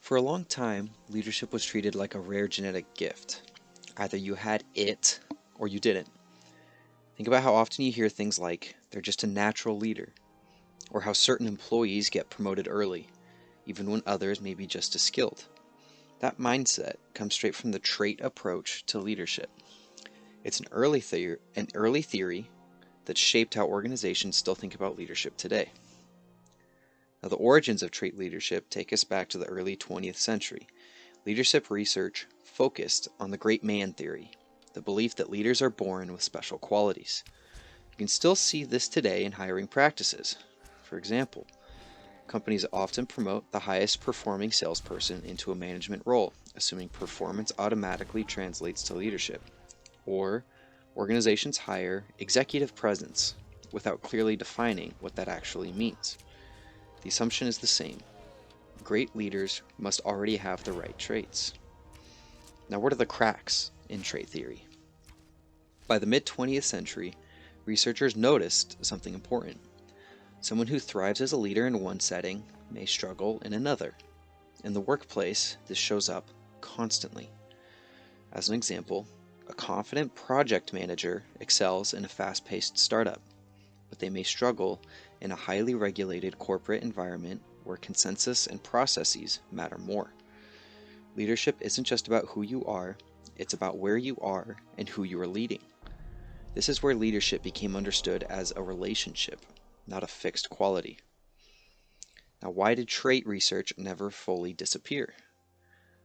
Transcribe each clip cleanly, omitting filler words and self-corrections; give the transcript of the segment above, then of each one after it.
For a long time, leadership was treated like a rare genetic gift. Either you had it or you didn't. Think about how often you hear things like, they're just a natural leader, or how certain employees get promoted early, even when others may be just as skilled. That mindset comes straight from the trait approach to leadership. It's an early theory that shaped how organizations still think about leadership today. Now, the origins of trait leadership take us back to the early 20th century. Leadership research focused on the great man theory, the belief that leaders are born with special qualities. You can still see this today in hiring practices. For example, companies often promote the highest performing salesperson into a management role, assuming performance automatically translates to leadership. Or organizations hire executive presence without clearly defining what that actually means. The assumption is the same. Great leaders must already have the right traits. Now, what are the cracks in trait theory? By the mid-20th century, researchers noticed something important. Someone who thrives as a leader in one setting may struggle in another. In the workplace, this shows up constantly. As an example, a confident project manager excels in a fast-paced startup, but they may struggle in a highly regulated corporate environment where consensus and processes matter more. Leadership isn't just about who you are, it's about where you are and who you are leading. This is where leadership became understood as a relationship, not a fixed quality. Now, why did trait research never fully disappear?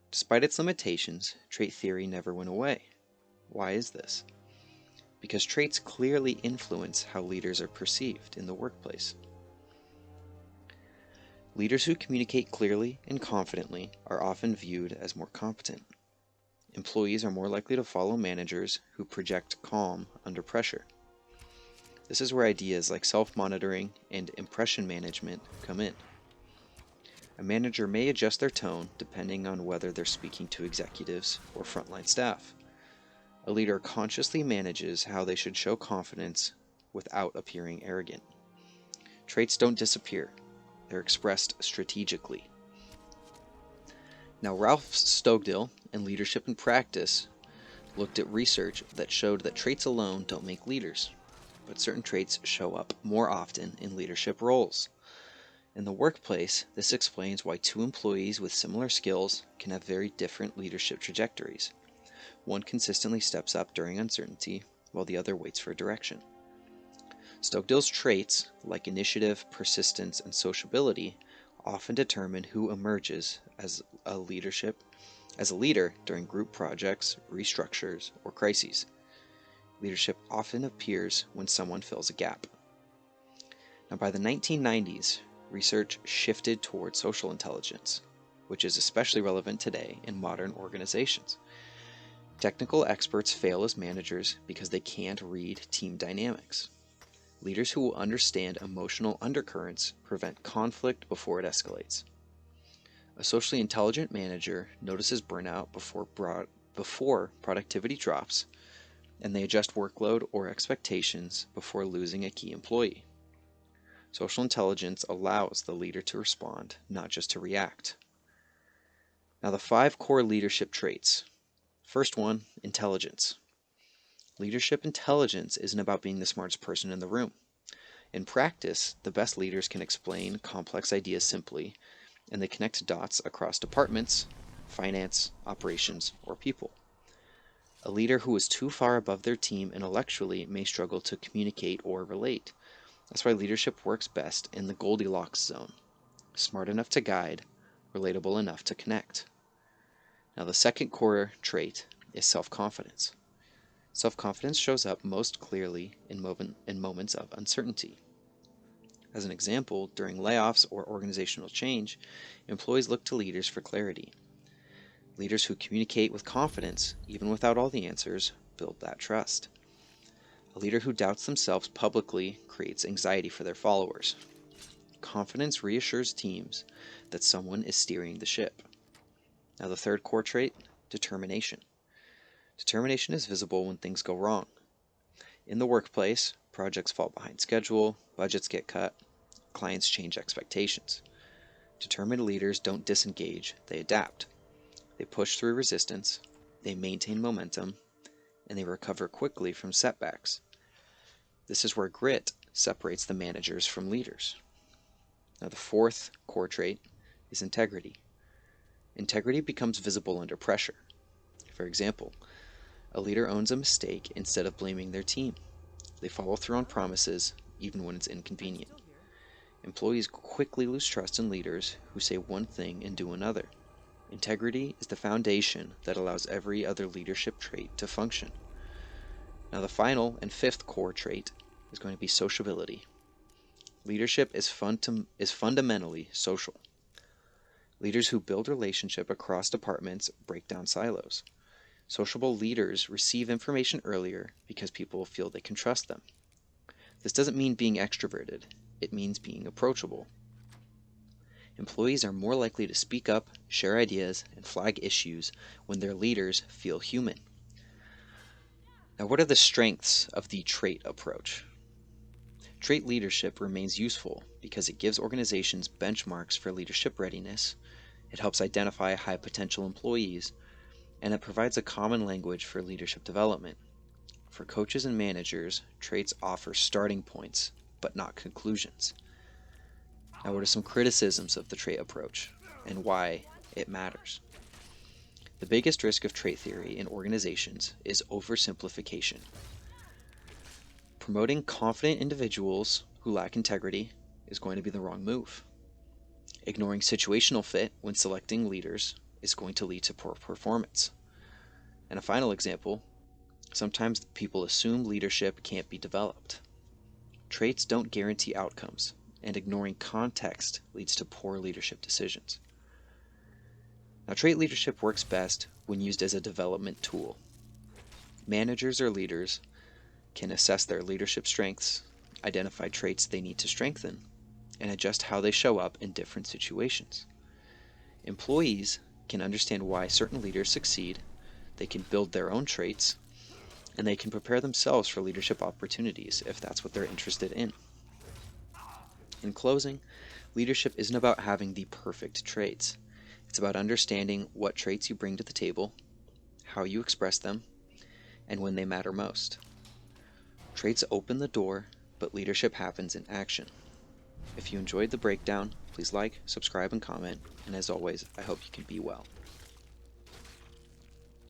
Despite its limitations, trait theory never went away. Why is this? Because traits clearly influence how leaders are perceived in the workplace. Leaders who communicate clearly and confidently are often viewed as more competent. Employees are more likely to follow managers who project calm under pressure. This is where ideas like self-monitoring and impression management come in. A manager may adjust their tone depending on whether they're speaking to executives or frontline staff. A leader consciously manages how they should show confidence without appearing arrogant. Traits don't disappear, they're expressed strategically. Now, Ralph Stokedale in Leadership in Practice looked at research that showed that traits alone don't make leaders, but certain traits show up more often in leadership roles. In the workplace, this explains why two employees with similar skills can have very different leadership trajectories. One consistently steps up during uncertainty, while the other waits for direction. Stokedale's traits, like initiative, persistence, and sociability, often determine who emerges as a leader during group projects, restructures, or crises. Leadership often appears when someone fills a gap. Now, by the 1990s, research shifted toward social intelligence, which is especially relevant today in modern organizations. Technical experts fail as managers because they can't read team dynamics. Leaders who will understand emotional undercurrents prevent conflict before it escalates. A socially intelligent manager notices burnout before productivity drops, and they adjust workload or expectations before losing a key employee. Social intelligence allows the leader to respond, not just to react. Now, the 5 core leadership traits. First one, intelligence. Leadership intelligence isn't about being the smartest person in the room. In practice, the best leaders can explain complex ideas simply, and they connect dots across departments, finance, operations, or people. A leader who is too far above their team intellectually may struggle to communicate or relate. That's why leadership works best in the Goldilocks zone. Smart enough to guide, relatable enough to connect. Now, the second core trait is self-confidence. Self-confidence shows up most clearly in moments of uncertainty. As an example, during layoffs or organizational change, employees look to leaders for clarity. Leaders who communicate with confidence, even without all the answers, build that trust. A leader who doubts themselves publicly creates anxiety for their followers. Confidence reassures teams that someone is steering the ship. Now, the third core trait, determination. Determination is visible when things go wrong. In the workplace, projects fall behind schedule, budgets get cut, clients change expectations. Determined leaders don't disengage, they adapt. They push through resistance, they maintain momentum, and they recover quickly from setbacks. This is where grit separates the managers from leaders. Now, the fourth core trait is integrity. Integrity becomes visible under pressure. For example, a leader owns a mistake instead of blaming their team. They follow through on promises, even when it's inconvenient. Employees quickly lose trust in leaders who say one thing and do another. Integrity is the foundation that allows every other leadership trait to function. Now, the final and fifth core trait is going to be sociability. Leadership is fundamentally social. Leaders who build relationship across departments break down silos. Sociable leaders receive information earlier because people feel they can trust them. This doesn't mean being extroverted. It means being approachable. Employees are more likely to speak up, share ideas, and flag issues when their leaders feel human. Now, what are the strengths of the trait approach? Trait leadership remains useful because it gives organizations benchmarks for leadership readiness, it helps identify high potential employees, and it provides a common language for leadership development. For coaches and managers, traits offer starting points, but not conclusions. Now, what are some criticisms of the trait approach and why it matters? The biggest risk of trait theory in organizations is oversimplification. Promoting confident individuals who lack integrity is going to be the wrong move. Ignoring situational fit when selecting leaders is going to lead to poor performance. And a final example, sometimes people assume leadership can't be developed. Traits don't guarantee outcomes, and ignoring context leads to poor leadership decisions. Now, trait leadership works best when used as a development tool. Managers or leaders can assess their leadership strengths, identify traits they need to strengthen, and adjust how they show up in different situations. Employees can understand why certain leaders succeed, they can build their own traits, and they can prepare themselves for leadership opportunities if that's what they're interested in. In closing, leadership isn't about having the perfect traits. It's about understanding what traits you bring to the table, how you express them, and when they matter most. Traits open the door, but leadership happens in action. If you enjoyed the breakdown, please like, subscribe, and comment, and as always, I hope you can be well.